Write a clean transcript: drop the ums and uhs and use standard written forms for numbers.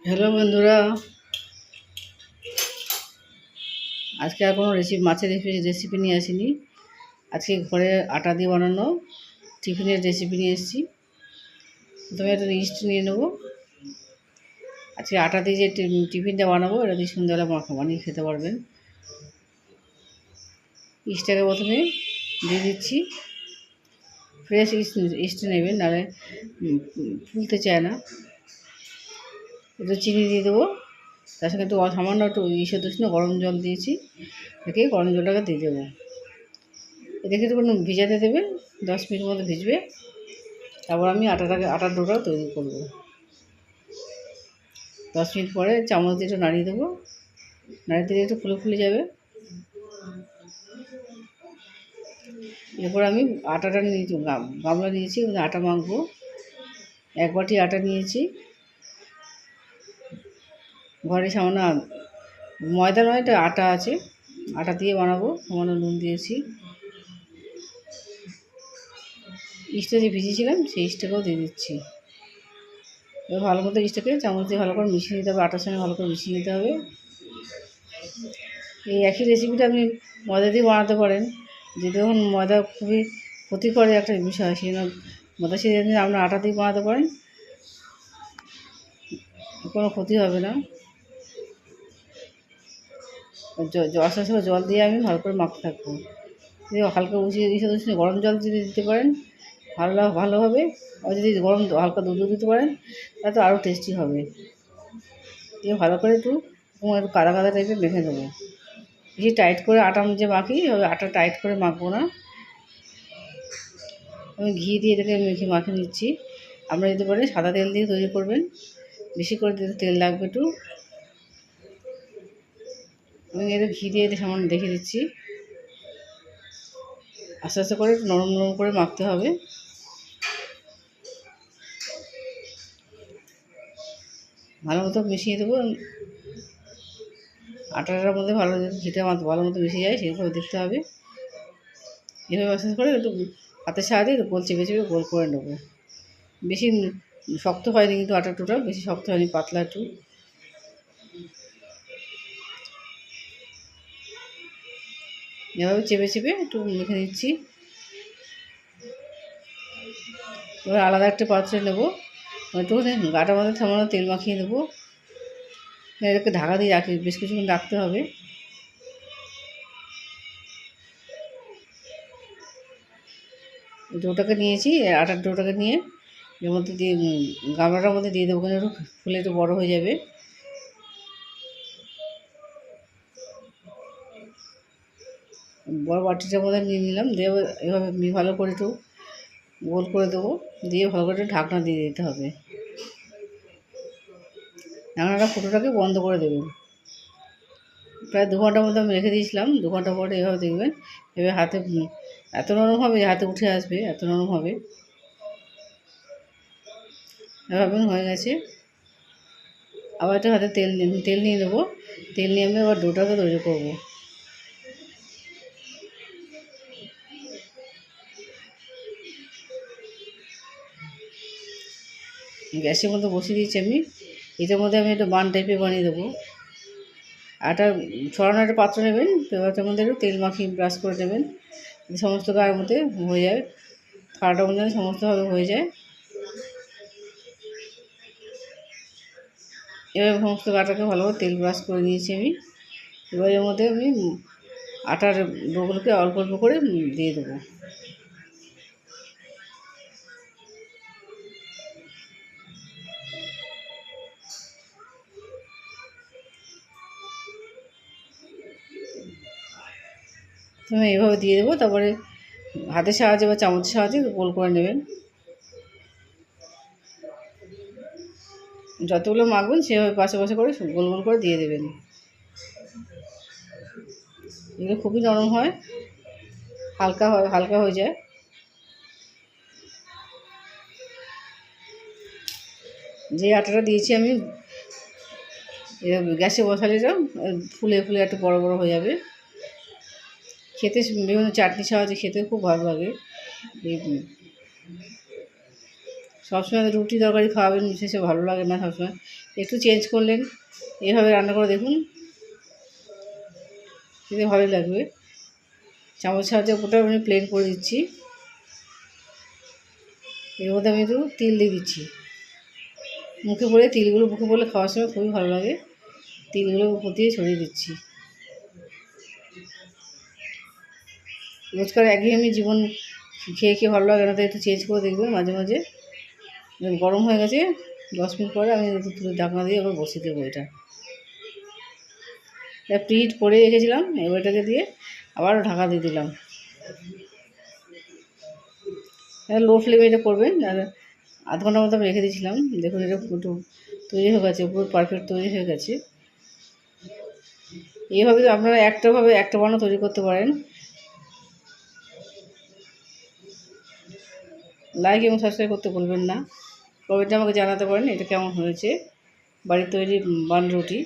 Hello বন্ধুরা, আজকে আর কোনো মাছের রেসিপি নিয়ে আসিনি। আজকে ঘরে আটা দিয়ে বানানো টিফিনের রেসিপি নিয়ে এসেছি। প্রথমে একটা ইস্ট নিয়ে নেবো। আজকে আটা দিয়ে যে টিফিনটা বানাবো, এটা দিয়ে সন্ধ্যাবেলা বানিয়ে খেতে পারবেন। ইস্টটাকে প্রথমে দিয়ে দিচ্ছি। ফ্রেশ ইস্ট নেবেন, নাহলে ফুলতে চায় না। একটু চিনি দিয়ে দেবো, তার সঙ্গে একটু সামান্য একটু ঈষদুষ্ণ গরম জল দিয়েছি, একে গরম জলটাকে দিয়ে দেবো। এটাকে একটু ভিজাতে দেবে, 10 মিনিট মতো ভিজবে। তারপর আমি আটার ডোটা তৈরি করব। 10 মিনিট পরে চামচ দিয়ে একটু নাড়িয়ে দেবো, নাড়িয়ে দিলে একটু ফুলে যাবে। এরপর আমি আটাটা নিয়েছি, গামলা নিয়েছি, আটা মাখবো। 1 বাটি আটা নিয়েছি। ঘরে সামান্য ময়দা নয়, এটা আটা আছে, আটা দিয়ে বানাবো। সামান্য নুন দিয়েছি। ইস্টটা যে ভিজিয়েছিলাম সেই ইস্টটাকেও দিয়ে দিচ্ছি। এবার ভালো মতো ইস্টটাকে চামচ দিয়ে ভালো করে মিশিয়ে নিতে হবে, আটার সঙ্গে ভালো করে মিশিয়ে নিতে হবে। এই একই রেসিপিটা আপনি ময়দা দিয়ে বানাতে পারেন, যে দেখুন ময়দা খুবই ক্ষতিকর একটা বিষয়, সেই জন্য ময়দা সেই জন্য আপনার আটা দিয়ে বানাতে পারেন, কোনো ক্ষতি হবে না। আস্তে আস্তে জল দিয়ে আমি ভালো করে মাখতে থাকবো। যদি হালকা উষ্ণ গরম জল যদি দিতে পারেন ভালো হবে, আর যদি হালকা দুধও দিতে পারেন তাহলে তো আরও টেস্টি হবে। দিয়ে ভালো করে একটু কাদা কাদা টাইপের মেখে দেবো। বেশি টাইট করে আটা যে মাখি, আটা টাইট করে মাখবো না। আমি ঘি দিয়ে এটাকে মাখিয়ে নিচ্ছি। আপনারা যদি পারেন সাদা তেল দিয়ে তৈরি করবেন, বেশি করে দিতে তেল লাগবে একটু। আমি এটা ঘি দিয়ে সামান্য দেখে দিচ্ছি। আস্তে আস্তে করে নরম নরম করে মাখতে হবে। ভালো মতো মিশিয়ে দেবো। আটাটার মধ্যে ঘিটা ভালো মতো মিশে যায় সেভাবে দেখতে হবে। এভাবে আস্তে আস্তে করে একটু হাতের সাহায্যে গোল চেপে চেপে গোল করে নেবো। বেশি শক্ত হয়নি কিন্তু আটাটা বেশি শক্ত হয়নি, পাতলা একটু। এভাবে চেপে চেপে একটু মেখে নিচ্ছি। এবার আলাদা একটা পাত্রে নেবো, একটু গাটার মধ্যে সামান্য তেল মাখিয়ে দেবো। এটাকে ঢাকা দিয়ে রাখি, বেশ কিছুক্ষণ রাখতে হবে। ডোটাকে নিয়েছি, আটার ডোটাকে নিয়ে এর মধ্যে দিয়ে গামলাটার মধ্যে দিয়ে দেবো, ওখানে একটু ফুলে একটু বড়ো হয়ে যাবে। বড় বাটিটার মধ্যে নিয়ে নিলাম, দিয়ে এভাবে ভালো করে একটু গোল করে দেবো, দিয়ে ভালো করে একটু ঢাকনা দিয়ে দিতে হবে। ঢাকনাটা ফুটোটাকে বন্ধ করে দেবেন। প্রায় 2 ঘন্টার মতো আমি রেখে দিয়েছিলাম। 2 ঘন্টা পরে এভাবে দেখবেন, এবার হাতে এত নরম হবে, হাতে উঠে আসবে, এত নরম হবে। এভাবে হয়ে গেছে। আবার একটু হাতে তেল নিয়ে নেবো। তেল নিয়ে আমি আবার ডোটাকে তৈরি করবো। গ্যাসের মধ্যে বসিয়ে দিয়েছি আমি। এটার মধ্যে আমি একটা বান টাইপের বানিয়ে দেবো। আটা ছড়ানো একটা পাত্র নেবেন, পাত্রের মধ্যে একটু তেল মাখিয়ে ব্রাশ করে নেবেন, সমস্ত গায়ের মধ্যে হয়ে যায়, থালাটার মধ্যে সমস্তভাবে হয়ে যায়। এবার সমস্ত গাটাকে ভালোভাবে তেল ব্রাশ করে নিয়েছি আমি। এবার এর মধ্যে আমি আটার ডোগুলোকে অল্প অল্প করে দিয়ে দেবো। তুমি এইভাবে দিয়ে দেবো, তারপরে হাতের সাহায্যে বা চামচের সাহায্যে গোল করে নেবেন। যতগুলো মাখবেন সেভাবে পাশে পাশে করে গোল গোল করে দিয়ে দেবেন। এগুলো খুবই নরম হয়, হালকা হয়ে যায়। যে আটাটা দিয়েছি আমি গ্যাসে বসালে ফুলে ফুলে একটু বড় বড় হয়ে যাবে। খেতে বিভিন্ন চাটনির সাহায্যে খেতে খুব ভালো লাগে। এই সবসময় তো রুটি তরকারি খাওয়াবেন, বিশেষে ভালো লাগে না সবসময়, একটু চেঞ্জ করলেন। এইভাবে রান্না করে দেখুন, খেতে ভালোই লাগবে। চামচ সাহায্যে ওপরটা আমি প্লেন করে দিচ্ছি। এর মধ্যে আমি একটু তিল দিয়ে দিচ্ছি। মুখে পড়ে তিলগুলো মুখে পড়লে খাওয়ার সময় খুবই ভালো লাগে। তিলগুলো উপর দিয়ে ছড়িয়ে দিচ্ছি। রোজকার একঘেয়েমি জীবন খেয়ে খেয়ে ভালো লাগে না, তো একটু চেঞ্জ করে দেখবেন মাঝে মাঝে। গরম হয়ে গেছে, 10 মিনিট পরে আমি একটু তুলে ঢাকনা দিয়ে আবার বসিয়ে দেবো। এটা প্রিহিট করে রেখেছিলাম, এবার এটাকে দিয়ে আবার ঢাকা দিয়ে দিলাম। লো ফ্লেমে এটা করবেন। আর আধ ঘন্টার মতো আমি রেখে দিয়েছিলাম। দেখুন এটা একটু তৈরি হয়ে গেছে, পুরো পারফেক্ট তৈরি হয়ে গেছে। এইভাবে আপনারা একটা বানানো তৈরি করতে পারেন। লাইক এবং সাবস্ক্রাইব করতে ভুলবেন না। কমেন্টে আমাকে জানাতে পারেন এটা কেমন হয়েছে, বাড়ির তৈরি বান রুটি।